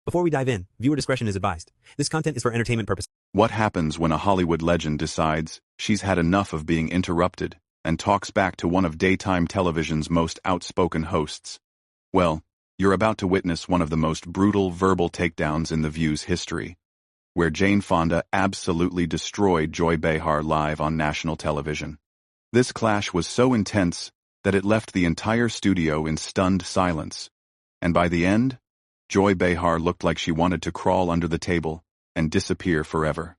Before we dive in, viewer discretion is advised. This content is for entertainment purposes. What happens when a Hollywood legend decides she's had enough of being interrupted and talks back to one of daytime television's most outspoken hosts? Well, you're about to witness one of the most brutal verbal takedowns in The View's history, where Jane Fonda absolutely destroyed Joy Behar live on national television. This clash was so intense that it left the entire studio in stunned silence, and by the end, Joy Behar looked like she wanted to crawl under the table and disappear forever.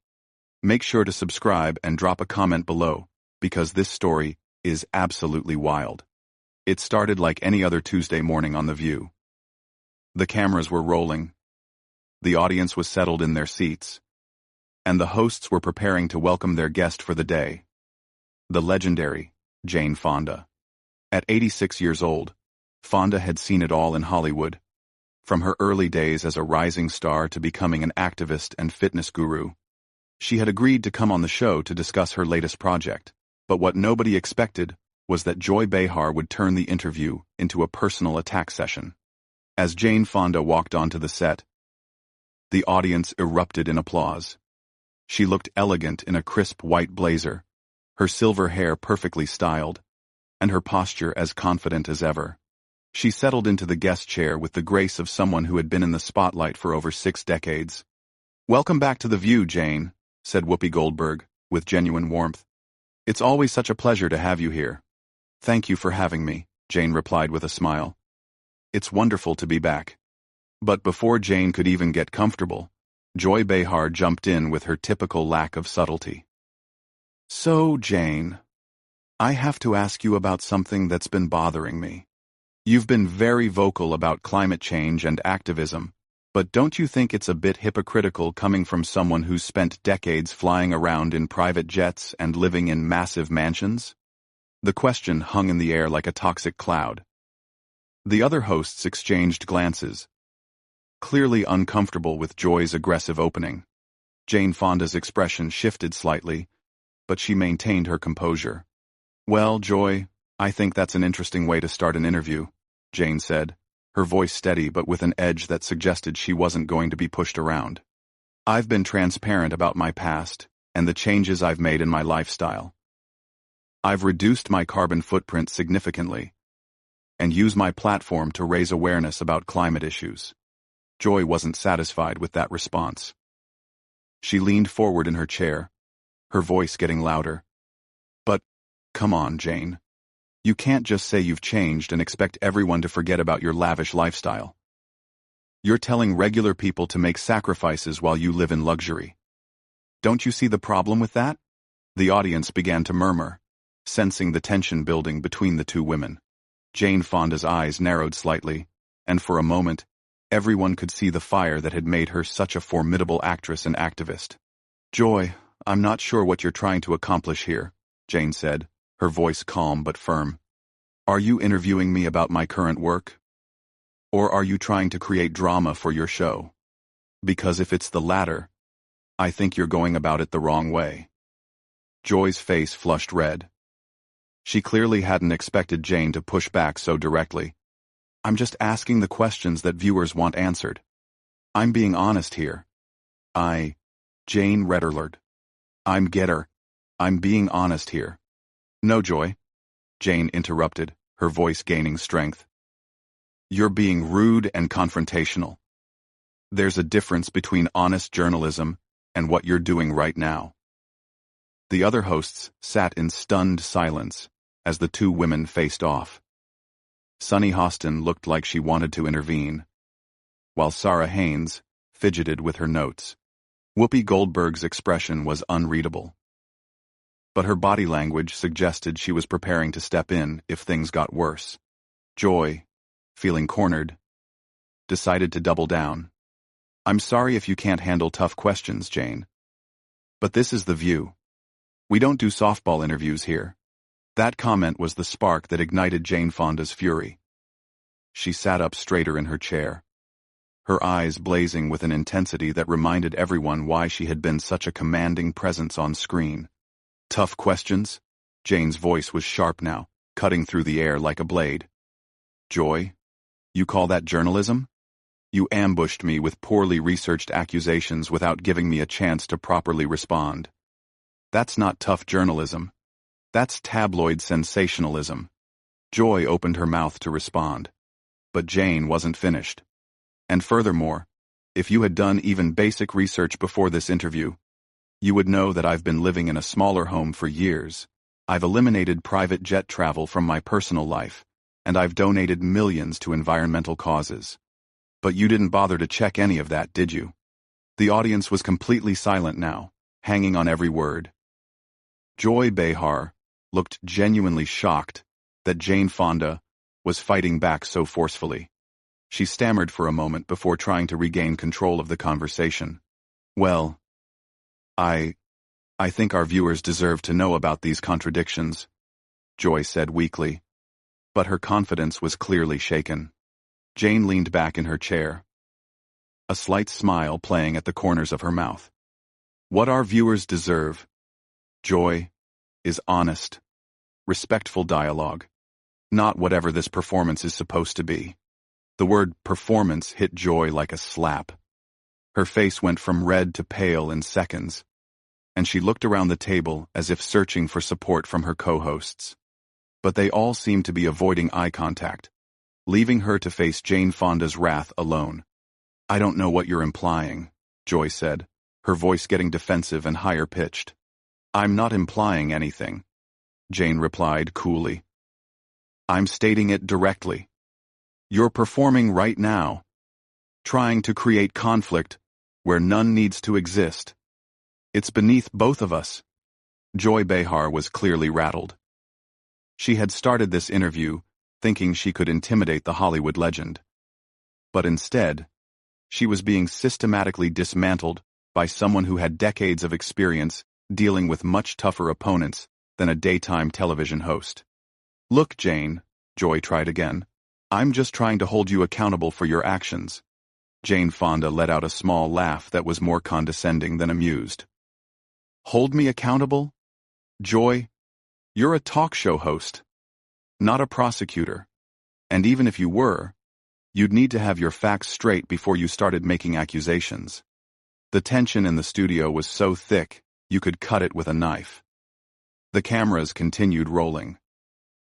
Make sure to subscribe and drop a comment below, because this story is absolutely wild. It started like any other Tuesday morning on The View. The cameras were rolling, the audience was settled in their seats, and the hosts were preparing to welcome their guest for the day, the legendary Jane Fonda. At 86 years old, Fonda had seen it all in Hollywood, from her early days as a rising star to becoming an activist and fitness guru. She had agreed to come on the show to discuss her latest project, but what nobody expected was that Joy Behar would turn the interview into a personal attack session. As Jane Fonda walked onto the set, the audience erupted in applause. She looked elegant in a crisp white blazer, her silver hair perfectly styled, and her posture as confident as ever. She settled into the guest chair with the grace of someone who had been in the spotlight for over 6 decades. "Welcome back to The View, Jane," said Whoopi Goldberg, with genuine warmth. "It's always such a pleasure to have you here." "Thank you for having me," Jane replied with a smile. "It's wonderful to be back." But before Jane could even get comfortable, Joy Behar jumped in with her typical lack of subtlety. "So, Jane, I have to ask you about something that's been bothering me. You've been very vocal about climate change and activism, but don't you think it's a bit hypocritical coming from someone who's spent decades flying around in private jets and living in massive mansions?" The question hung in the air like a toxic cloud. The other hosts exchanged glances, clearly uncomfortable with Joy's aggressive opening. Jane Fonda's expression shifted slightly, but she maintained her composure. "Well, Joy, I think that's an interesting way to start an interview," Jane said, her voice steady but with an edge that suggested she wasn't going to be pushed around. "I've been transparent about my past and the changes I've made in my lifestyle. I've reduced my carbon footprint significantly and used my platform to raise awareness about climate issues." Joy wasn't satisfied with that response. She leaned forward in her chair, her voice getting louder. "But, come on, Jane. You can't just say you've changed and expect everyone to forget about your lavish lifestyle. You're telling regular people to make sacrifices while you live in luxury. Don't you see the problem with that?" The audience began to murmur, sensing the tension building between the two women. Jane Fonda's eyes narrowed slightly, and for a moment, everyone could see the fire that had made her such a formidable actress and activist. "Joy, I'm not sure what you're trying to accomplish here," Jane said, her voice calm but firm. "Are you interviewing me about my current work? Or are you trying to create drama for your show? Because if it's the latter, I think you're going about it the wrong way." Joy's face flushed red. She clearly hadn't expected Jane to push back so directly. "I'm just asking the questions that viewers want answered. I'm being honest here. Jane redderled. I'm being honest here." "No, Joy," Jane interrupted, her voice gaining strength. "You're being rude and confrontational. There's a difference between honest journalism and what you're doing right now." The other hosts sat in stunned silence as the two women faced off. Sunny Hostin looked like she wanted to intervene, while Sarah Haynes fidgeted with her notes. Whoopi Goldberg's expression was unreadable, but her body language suggested she was preparing to step in if things got worse. Joy, feeling cornered, decided to double down. "I'm sorry if you can't handle tough questions, Jane. But this is The View. We don't do softball interviews here." That comment was the spark that ignited Jane Fonda's fury. She sat up straighter in her chair, her eyes blazing with an intensity that reminded everyone why she had been such a commanding presence on screen. "Tough questions?" Jane's voice was sharp now, cutting through the air like a blade. "Joy, you call that journalism? You ambushed me with poorly researched accusations without giving me a chance to properly respond. That's not tough journalism. That's tabloid sensationalism. Joy opened her mouth to respond. But Jane wasn't finished. And furthermore, if you had done even basic research before this interview, you would know that I've been living in a smaller home for years. I've eliminated private jet travel from my personal life, and I've donated millions to environmental causes. But you didn't bother to check any of that, did you? The audience was completely silent now, hanging on every word. Joy Behar looked genuinely shocked that Jane Fonda was fighting back so forcefully. She stammered for a moment before trying to regain control of the conversation. Well, I think our viewers deserve to know about these contradictions, Joy said weakly. But her confidence was clearly shaken. Jane leaned back in her chair, a slight smile playing at the corners of her mouth. What our viewers deserve, Joy, is honest, respectful dialogue, not whatever this performance is supposed to be. The word performance hit Joy like a slap. Her face went from red to pale in seconds, and she looked around the table as if searching for support from her co-hosts. But they all seemed to be avoiding eye contact, leaving her to face Jane Fonda's wrath alone. I don't know what you're implying, Joy said, her voice getting defensive and higher-pitched. I'm not implying anything, Jane replied coolly. I'm stating it directly. You're performing right now, trying to create conflict where none needs to exist. It's beneath both of us. Joy Behar was clearly rattled. She had started this interview thinking she could intimidate the Hollywood legend. But instead, she was being systematically dismantled by someone who had decades of experience dealing with much tougher opponents than a daytime television host. Look, Jane, Joy tried again. I'm just trying to hold you accountable for your actions. Jane Fonda let out a small laugh that was more condescending than amused. Hold me accountable? Joy, you're a talk show host, not a prosecutor. And even if you were, you'd need to have your facts straight before you started making accusations. The tension in the studio was so thick, you could cut it with a knife. The cameras continued rolling,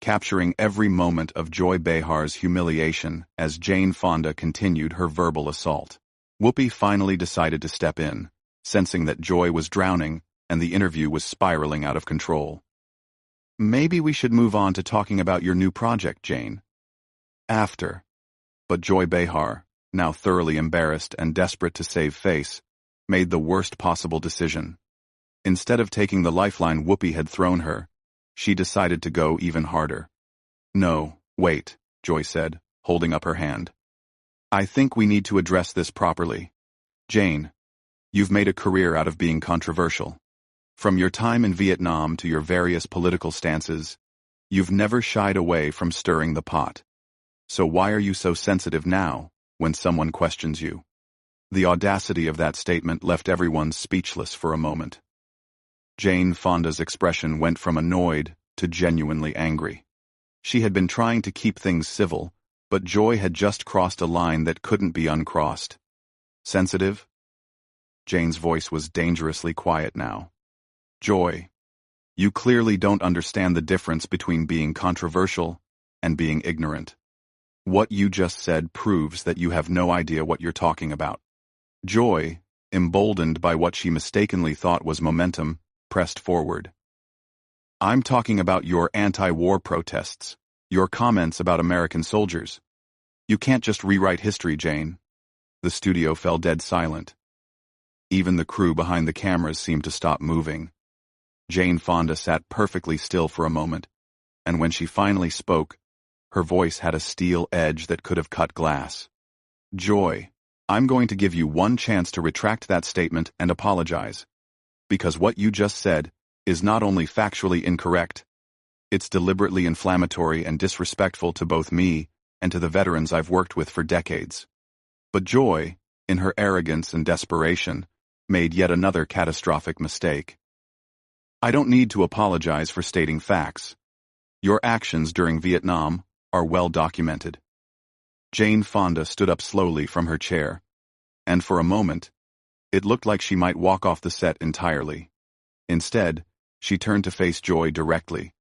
capturing every moment of Joy Behar's humiliation as Jane Fonda continued her verbal assault. Whoopi finally decided to step in, sensing that Joy was drowning and the interview was spiraling out of control. Maybe we should move on to talking about your new project, Jane. After. But Joy Behar, now thoroughly embarrassed and desperate to save face, made the worst possible decision. Instead of taking the lifeline Whoopi had thrown her, she decided to go even harder. No, wait, Joy said, holding up her hand. I think we need to address this properly. Jane, you've made a career out of being controversial. From your time in Vietnam to your various political stances, you've never shied away from stirring the pot. So why are you so sensitive now when someone questions you? The audacity of that statement left everyone speechless for a moment. Jane Fonda's expression went from annoyed to genuinely angry. She had been trying to keep things civil, but Joy had just crossed a line that couldn't be uncrossed. Sensitive? Jane's voice was dangerously quiet now. Joy, you clearly don't understand the difference between being controversial and being ignorant. What you just said proves that you have no idea what you're talking about. Joy, emboldened by what she mistakenly thought was momentum, pressed forward. I'm talking about your anti-war protests, your comments about American soldiers. You can't just rewrite history, Jane. The studio fell dead silent. Even the crew behind the cameras seemed to stop moving. Jane Fonda sat perfectly still for a moment, and when she finally spoke, her voice had a steel edge that could have cut glass. Joy, I'm going to give you one chance to retract that statement and apologize. Because what you just said is not only factually incorrect, it's deliberately inflammatory and disrespectful to both me and to the veterans I've worked with for decades. But Joy, in her arrogance and desperation, made yet another catastrophic mistake. I don't need to apologize for stating facts. Your actions during Vietnam are well documented. Jane Fonda stood up slowly from her chair, and for a moment, it looked like she might walk off the set entirely. Instead, she turned to face Joy directly,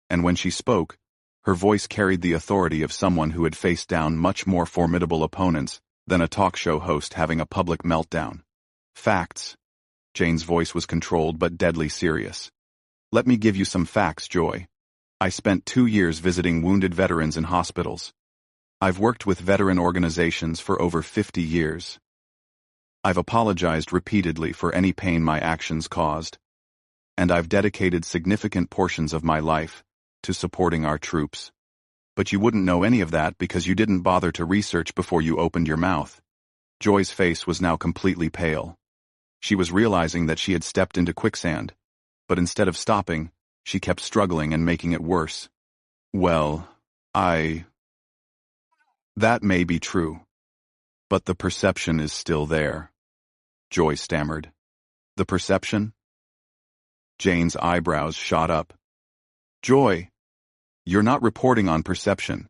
and when she spoke, her voice carried the authority of someone who had faced down much more formidable opponents than a talk show host having a public meltdown. Facts. Jane's voice was controlled but deadly serious. Let me give you some facts, Joy. I spent 2 years visiting wounded veterans in hospitals. I've worked with veteran organizations for over 50 years. I've apologized repeatedly for any pain my actions caused. And I've dedicated significant portions of my life to supporting our troops. But you wouldn't know any of that because you didn't bother to research before you opened your mouth. Joy's face was now completely pale. She was realizing that she had stepped into quicksand, but instead of stopping, she kept struggling and making it worse. Well, that may be true, but the perception is still there. Joy stammered. The perception? Jane's eyebrows shot up. Joy, you're not reporting on perception.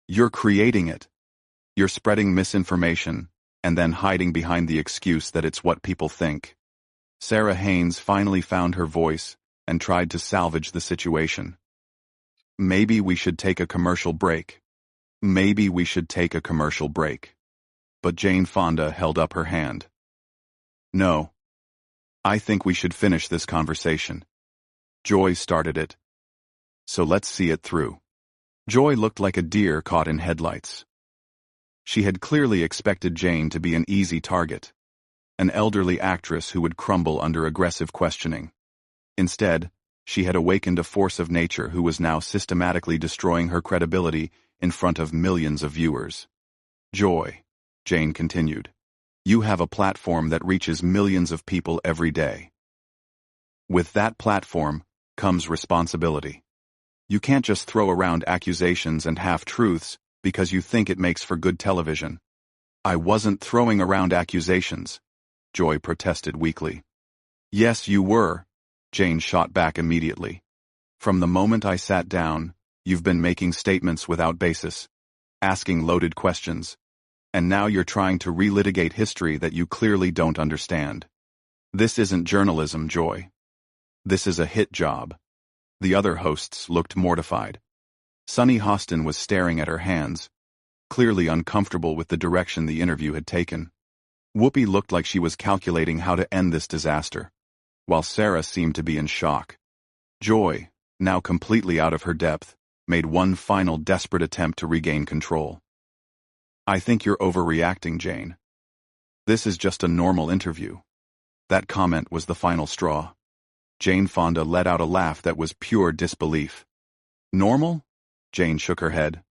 You're creating it. You're spreading misinformation, and then hiding behind the excuse that it's what people think. Sarah Haynes finally found her voice and tried to salvage the situation. Maybe we should take a commercial break. Maybe we should take a commercial break. But Jane Fonda held up her hand. No. I think we should finish this conversation. Joy started it. So let's see it through. Joy looked like a deer caught in headlights. She had clearly expected Jane to be an easy target, an elderly actress who would crumble under aggressive questioning. Instead, she had awakened a force of nature who was now systematically destroying her credibility in front of millions of viewers. Joy, Jane continued, you have a platform that reaches millions of people every day. With that platform comes responsibility. You can't just throw around accusations and half-truths because you think it makes for good television. I wasn't throwing around accusations, Joy protested weakly. Yes, you were, Jane shot back immediately. From the moment I sat down, you've been making statements without basis, asking loaded questions, and now you're trying to relitigate history that you clearly don't understand. This isn't journalism, Joy. This is a hit job. The other hosts looked mortified. Sunny Hostin was staring at her hands, clearly uncomfortable with the direction the interview had taken. Whoopi looked like she was calculating how to end this disaster, while Sarah seemed to be in shock. Joy, now completely out of her depth, made one final desperate attempt to regain control. I think you're overreacting, Jane. This is just a normal interview. That comment was the final straw. Jane Fonda let out a laugh that was pure disbelief. Normal? Jane shook her head.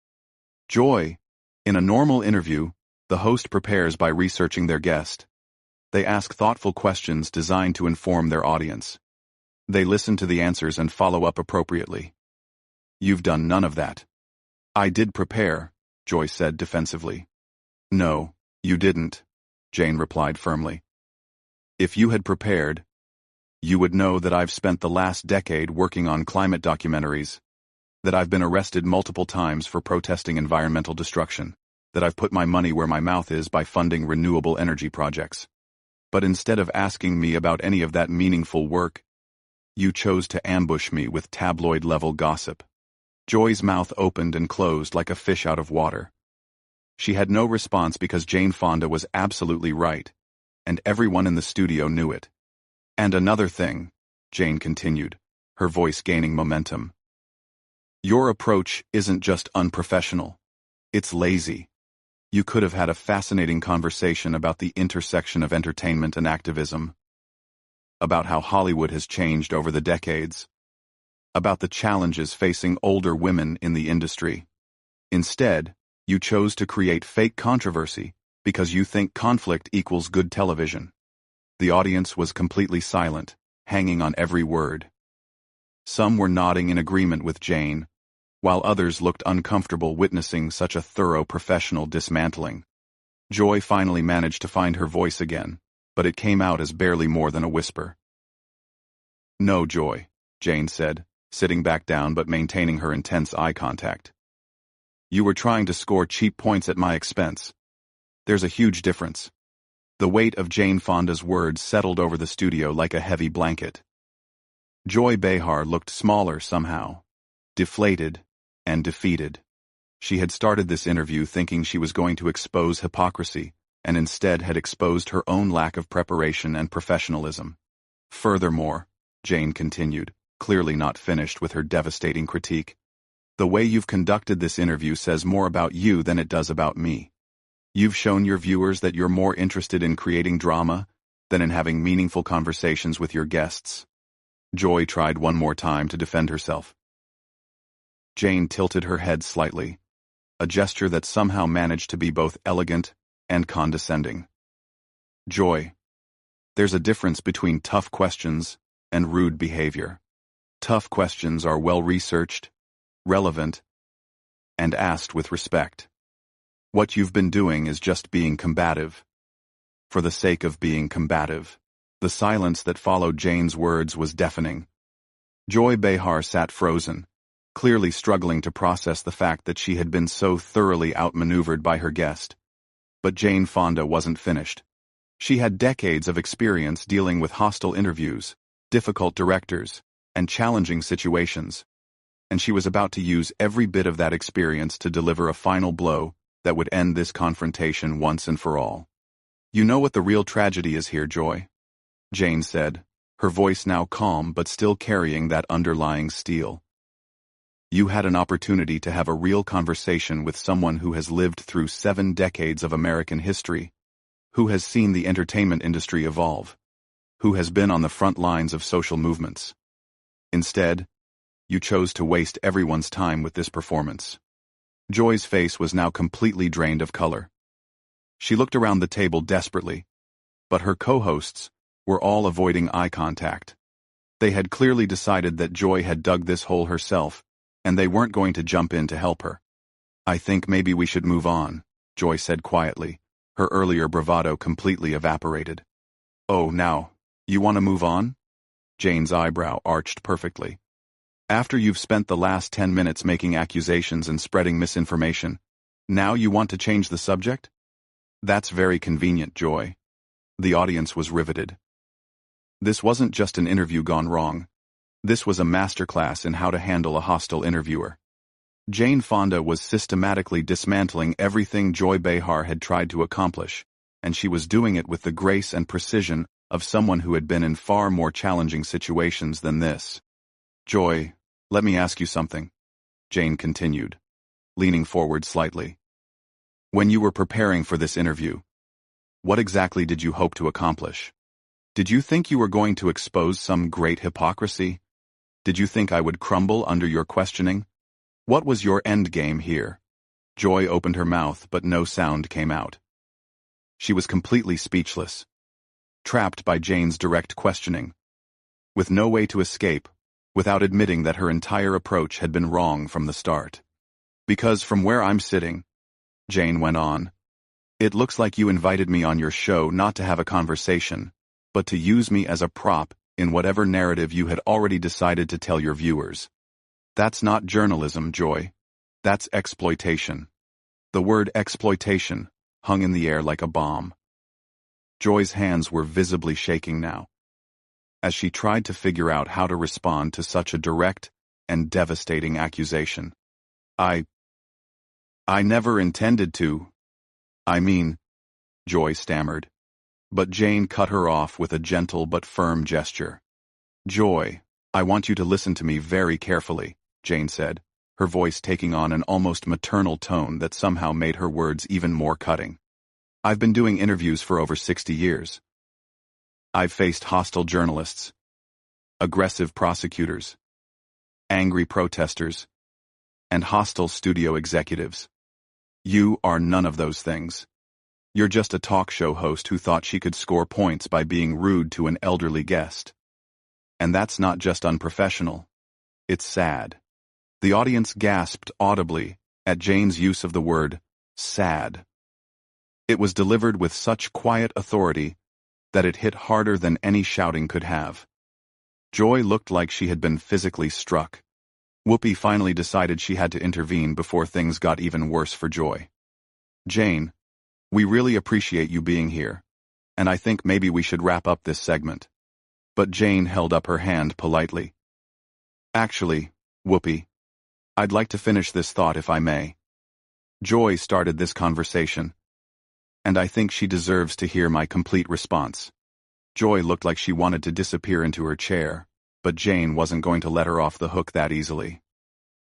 Joy, in a normal interview, the host prepares by researching their guest. They ask thoughtful questions designed to inform their audience. They listen to the answers and follow up appropriately. You've done none of that. I did prepare, Joy said defensively. No, you didn't, Jane replied firmly. If you had prepared, you would know that I've spent the last decade working on climate documentaries, that I've been arrested multiple times for protesting environmental destruction, that I've put my money where my mouth is by funding renewable energy projects. But instead of asking me about any of that meaningful work, you chose to ambush me with tabloid-level gossip. Joy's mouth opened and closed like a fish out of water. She had no response because Jane Fonda was absolutely right, and everyone in the studio knew it. And another thing, Jane continued, her voice gaining momentum. Your approach isn't just unprofessional. It's lazy. You could have had a fascinating conversation about the intersection of entertainment and activism, about how Hollywood has changed over the decades, about the challenges facing older women in the industry. Instead, you chose to create fake controversy because you think conflict equals good television. The audience was completely silent, hanging on every word. Some were nodding in agreement with Jane, while others looked uncomfortable witnessing such a thorough professional dismantling. Joy finally managed to find her voice again, but it came out as barely more than a whisper. No, Joy, Jane said, sitting back down but maintaining her intense eye contact. You were trying to score cheap points at my expense. There's a huge difference. The weight of Jane Fonda's words settled over the studio like a heavy blanket. Joy Behar looked smaller somehow, deflated and defeated. She had started this interview thinking she was going to expose hypocrisy, and instead had exposed her own lack of preparation and professionalism. Furthermore, Jane continued, clearly not finished with her devastating critique, the way you've conducted this interview says more about you than it does about me. You've shown your viewers that you're more interested in creating drama than in having meaningful conversations with your guests. Joy tried one more time to defend herself. Jane tilted her head slightly, a gesture that somehow managed to be both elegant and condescending. Joy, there's a difference between tough questions and rude behavior. Tough questions are well-researched, relevant, and asked with respect. What you've been doing is just being combative. For the sake of being combative. The silence that followed Jane's words was deafening. Joy Behar sat frozen, clearly struggling to process the fact that she had been so thoroughly outmaneuvered by her guest. But Jane Fonda wasn't finished. She had decades of experience dealing with hostile interviews, difficult directors, and challenging situations, and she was about to use every bit of that experience to deliver a final blow that would end this confrontation once and for all. You know what the real tragedy is here, Joy? Jane said, her voice now calm but still carrying that underlying steel. You had an opportunity to have a real conversation with someone who has lived through 7 decades of American history, who has seen the entertainment industry evolve, who has been on the front lines of social movements. Instead, you chose to waste everyone's time with this performance. Joy's face was now completely drained of color. She looked around the table desperately, but her co-hosts were all avoiding eye contact. They had clearly decided that Joy had dug this hole herself, and they weren't going to jump in to help her. I think maybe we should move on, Joy said quietly, her earlier bravado completely evaporated. Oh, now, you want to move on? Jane's eyebrow arched perfectly. After you've spent the last 10 minutes making accusations and spreading misinformation, now you want to change the subject? That's very convenient, Joy. The audience was riveted. This wasn't just an interview gone wrong. This was a masterclass in how to handle a hostile interviewer. Jane Fonda was systematically dismantling everything Joy Behar had tried to accomplish, and she was doing it with the grace and precision of someone who had been in far more challenging situations than this. Joy, let me ask you something, Jane continued, leaning forward slightly. When you were preparing for this interview, what exactly did you hope to accomplish? Did you think you were going to expose some great hypocrisy? Did you think I would crumble under your questioning? What was your end game here? Joy opened her mouth, but no sound came out. She was completely speechless, trapped by Jane's direct questioning, with no way to escape, without admitting that her entire approach had been wrong from the start. Because from where I'm sitting, Jane went on, it looks like you invited me on your show not to have a conversation, but to use me as a prop in whatever narrative you had already decided to tell your viewers. That's not journalism, Joy. That's exploitation. The word exploitation hung in the air like a bomb. Joy's hands were visibly shaking now, as she tried to figure out how to respond to such a direct and devastating accusation. I never intended to. I mean, Joy stammered. But Jane cut her off with a gentle but firm gesture. Joy, I want you to listen to me very carefully, Jane said, her voice taking on an almost maternal tone that somehow made her words even more cutting. I've been doing interviews for over 60 years. I've faced hostile journalists, aggressive prosecutors, angry protesters, and hostile studio executives. You are none of those things. You're just a talk show host who thought she could score points by being rude to an elderly guest. And that's not just unprofessional. It's sad. The audience gasped audibly at Jane's use of the word sad. It was delivered with such quiet authority that it hit harder than any shouting could have. Joy looked like she had been physically struck, Whoopi finally decided she had to intervene before things got even worse for Joy. Jane, we really appreciate you being here, and I think maybe we should wrap up this segment. But Jane held up her hand politely. Actually, Whoopi, I'd like to finish this thought if I may. Joy started this conversation, and I think she deserves to hear my complete response. Joy looked like she wanted to disappear into her chair, but Jane wasn't going to let her off the hook that easily.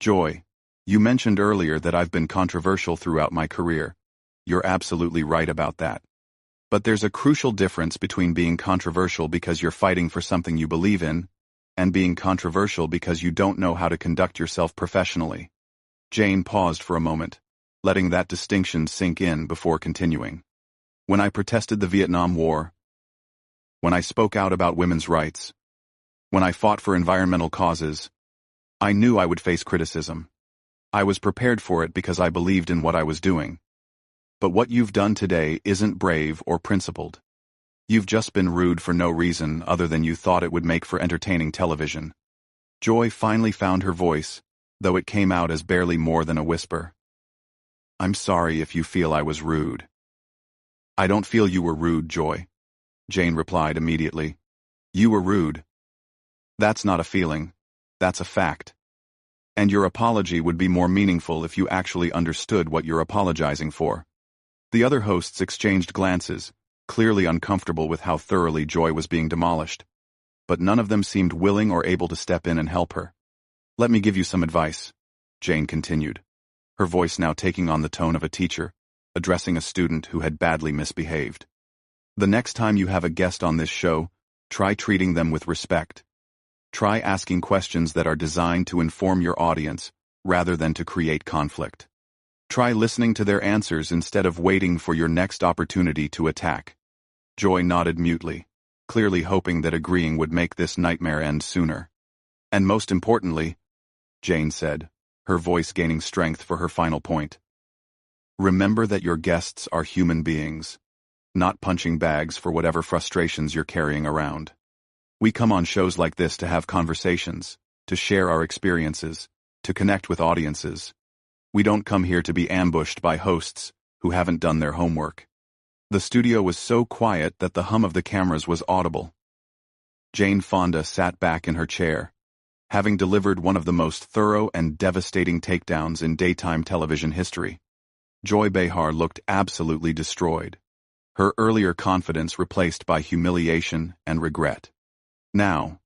Joy, you mentioned earlier that I've been controversial throughout my career. You're absolutely right about that. But there's a crucial difference between being controversial because you're fighting for something you believe in, and being controversial because you don't know how to conduct yourself professionally. Jane paused for a moment, letting that distinction sink in before continuing. When I protested the Vietnam War, when I spoke out about women's rights, when I fought for environmental causes, I knew I would face criticism. I was prepared for it because I believed in what I was doing. But what you've done today isn't brave or principled. You've just been rude for no reason other than you thought it would make for entertaining television. Joy finally found her voice, though it came out as barely more than a whisper. I'm sorry if you feel I was rude. I don't feel you were rude, Joy, Jane replied immediately. You were rude. That's not a feeling, that's a fact. And your apology would be more meaningful if you actually understood what you're apologizing for. The other hosts exchanged glances, clearly uncomfortable with how thoroughly Joy was being demolished. But none of them seemed willing or able to step in and help her. Let me give you some advice, Jane continued, her voice now taking on the tone of a teacher, addressing a student who had badly misbehaved. The next time you have a guest on this show, try treating them with respect. Try asking questions that are designed to inform your audience, rather than to create conflict. Try listening to their answers instead of waiting for your next opportunity to attack. Joy nodded mutely, clearly hoping that agreeing would make this nightmare end sooner. And most importantly, Jane said, her voice gaining strength for her final point. Remember that your guests are human beings, not punching bags for whatever frustrations you're carrying around. We come on shows like this to have conversations, to share our experiences, to connect with audiences. We don't come here to be ambushed by hosts who haven't done their homework. The studio was so quiet that the hum of the cameras was audible. Jane Fonda sat back in her chair, having delivered one of the most thorough and devastating takedowns in daytime television history. Joy Behar looked absolutely destroyed, her earlier confidence replaced by humiliation and regret. Now,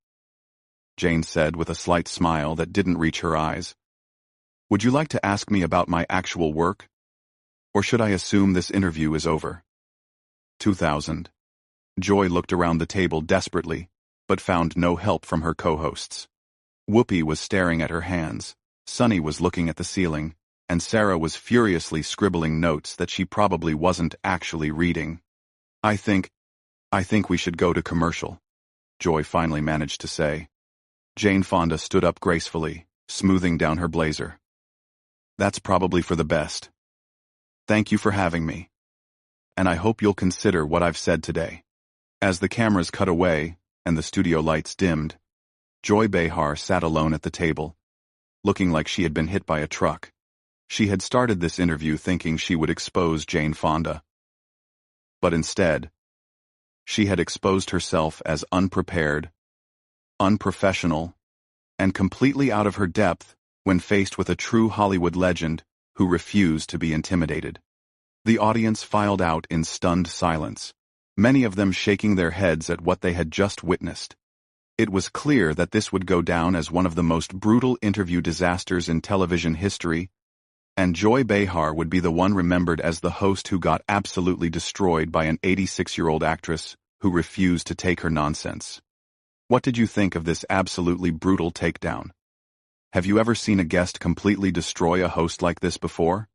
Jane said with a slight smile that didn't reach her eyes, would you like to ask me about my actual work? Or should I assume this interview is over? 2000. Joy looked around the table desperately, but found no help from her co-hosts. Whoopi was staring at her hands, Sunny was looking at the ceiling, and Sarah was furiously scribbling notes that she probably wasn't actually reading. I think we should go to commercial, Joy finally managed to say. Jane Fonda stood up gracefully, smoothing down her blazer. That's probably for the best. Thank you for having me. And I hope you'll consider what I've said today. As the cameras cut away and the studio lights dimmed, Joy Behar sat alone at the table, looking like she had been hit by a truck. She had started this interview thinking she would expose Jane Fonda. But instead, she had exposed herself as unprepared, unprofessional, and completely out of her depth when faced with a true Hollywood legend who refused to be intimidated. The audience filed out in stunned silence, many of them shaking their heads at what they had just witnessed. It was clear that this would go down as one of the most brutal interview disasters in television history, and Joy Behar would be the one remembered as the host who got absolutely destroyed by an 86-year-old actress who refused to take her nonsense. What did you think of this absolutely brutal takedown? Have you ever seen a guest completely destroy a host like this before?